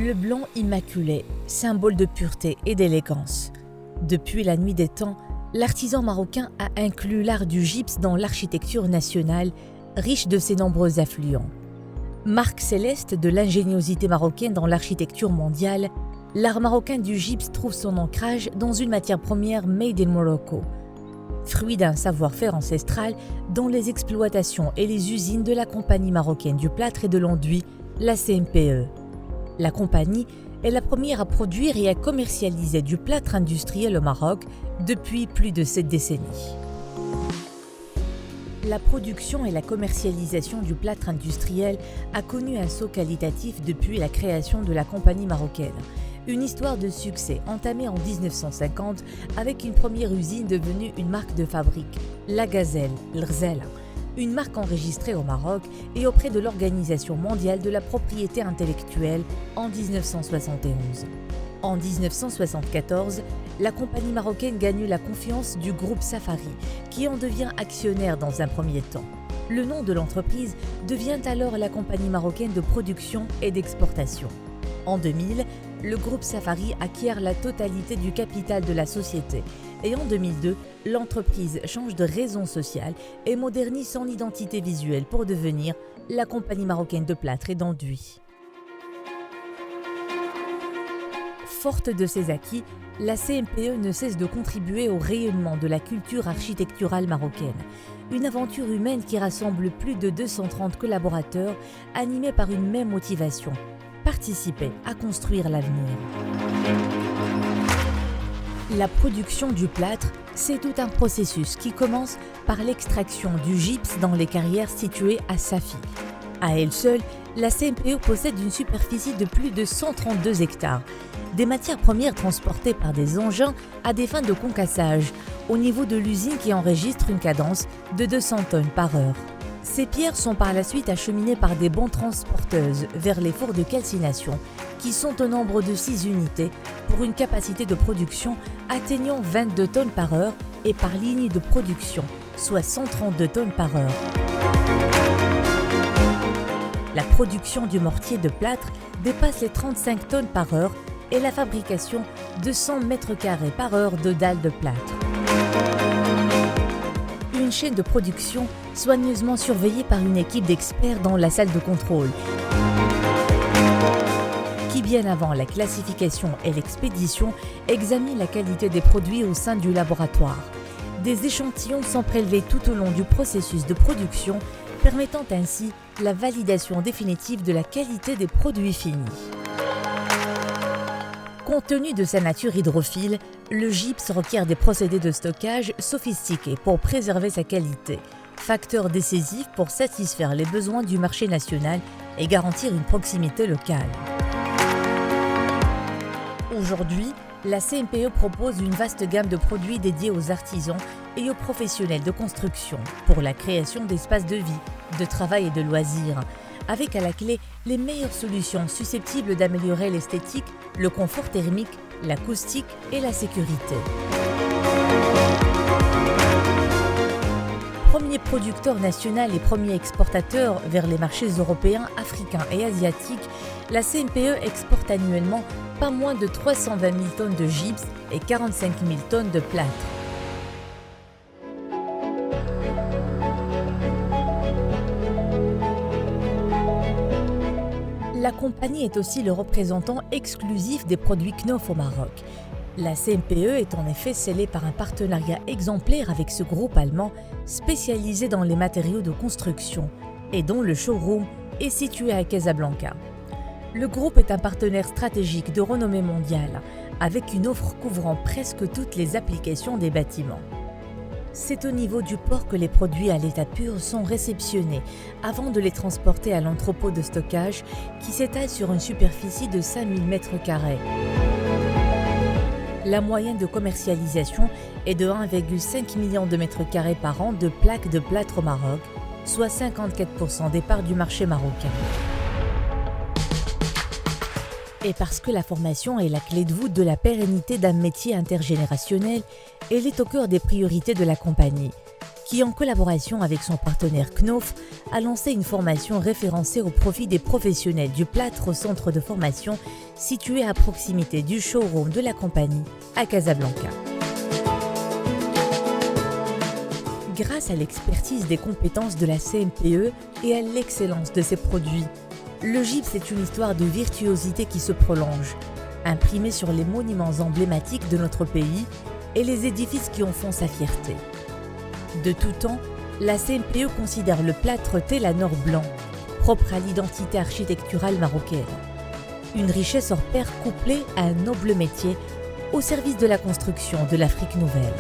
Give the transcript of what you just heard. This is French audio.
Le blanc immaculé, symbole de pureté et d'élégance. Depuis la nuit des temps, l'artisan marocain a inclus l'art du gypse dans l'architecture nationale, riche de ses nombreux affluents. Marque céleste de l'ingéniosité marocaine dans l'architecture mondiale, l'art marocain du gypse trouve son ancrage dans une matière première made in Morocco. Fruit d'un savoir-faire ancestral dans les exploitations et les usines de la compagnie marocaine du plâtre et de l'enduit, la CMPE. La compagnie est la première à produire et à commercialiser du plâtre industriel au Maroc depuis plus de 7 décennies. La production et la commercialisation du plâtre industriel a connu un saut qualitatif depuis la création de la compagnie marocaine. Une histoire de succès entamée en 1950 avec une première usine devenue une marque de fabrique, la Gazelle, l'Ghzala, une marque enregistrée au Maroc et auprès de l'Organisation mondiale de la propriété intellectuelle en 1971. En 1974, la compagnie marocaine gagne la confiance du groupe Safari, qui en devient actionnaire dans un premier temps. Le nom de l'entreprise devient alors la compagnie marocaine de production et d'exportation. En 2000, le groupe Safari acquiert la totalité du capital de la société et en 2002, l'entreprise change de raison sociale et modernise son identité visuelle pour devenir la compagnie marocaine de plâtre et d'enduit. Forte de ses acquis, la CMPE ne cesse de contribuer au rayonnement de la culture architecturale marocaine. Une aventure humaine qui rassemble plus de 230 collaborateurs animés par une même motivation: participer à construire l'avenir. La production du plâtre, c'est tout un processus qui commence par l'extraction du gypse dans les carrières situées à Safi. À elle seule, la CMPE possède une superficie de plus de 132 hectares. Des matières premières transportées par des engins à des fins de concassage, au niveau de l'usine qui enregistre une cadence de 200 tonnes par heure. Ces pierres sont par la suite acheminées par des bancs transporteuses vers les fours de calcination, qui sont au nombre de 6 unités pour une capacité de production atteignant 22 tonnes par heure et par ligne de production, soit 132 tonnes par heure. La production du mortier de plâtre dépasse les 35 tonnes par heure et la fabrication de 100 mètres carrés par heure de dalles de plâtre. Une chaîne de production soigneusement surveillée par une équipe d'experts dans la salle de contrôle, qui bien avant la classification et l'expédition examine la qualité des produits au sein du laboratoire. Des échantillons sont prélevés tout au long du processus de production, permettant ainsi la validation définitive de la qualité des produits finis. Compte tenu de sa nature hydrophile, le gypse requiert des procédés de stockage sophistiqués pour préserver sa qualité, facteur décisif pour satisfaire les besoins du marché national et garantir une proximité locale. Aujourd'hui, la CMPE propose une vaste gamme de produits dédiés aux artisans et aux professionnels de construction pour la création d'espaces de vie, de travail et de loisirs, avec à la clé les meilleures solutions susceptibles d'améliorer l'esthétique, le confort thermique, l'acoustique et la sécurité. Premier producteur national et premier exportateur vers les marchés européens, africains et asiatiques, la CMPE exporte annuellement pas moins de 320 000 tonnes de gypse et 45 000 tonnes de plâtre. La compagnie est aussi le représentant exclusif des produits Knauf au Maroc. La CMPE est en effet scellée par un partenariat exemplaire avec ce groupe allemand spécialisé dans les matériaux de construction et dont le showroom est situé à Casablanca. Le groupe est un partenaire stratégique de renommée mondiale, avec une offre couvrant presque toutes les applications des bâtiments. C'est au niveau du port que les produits à l'état pur sont réceptionnés avant de les transporter à l'entrepôt de stockage qui s'étale sur une superficie de 5000 m². La moyenne de commercialisation est de 1,5 million de mètres carrés par an de plaques de plâtre au Maroc, soit 54% des parts du marché marocain. Et parce que la formation est la clé de voûte de la pérennité d'un métier intergénérationnel, elle est au cœur des priorités de la compagnie, qui, en collaboration avec son partenaire Knauf, a lancé une formation référencée au profit des professionnels du plâtre au centre de formation situé à proximité du showroom de la compagnie à Casablanca. Grâce à l'expertise des compétences de la CMPE et à l'excellence de ses produits, le gypse est une histoire de virtuosité qui se prolonge, imprimée sur les monuments emblématiques de notre pays et les édifices qui en font sa fierté. De tout temps, la CMPE considère le plâtre Telanor blanc, propre à l'identité architecturale marocaine. Une richesse hors pair couplée à un noble métier au service de la construction de l'Afrique nouvelle.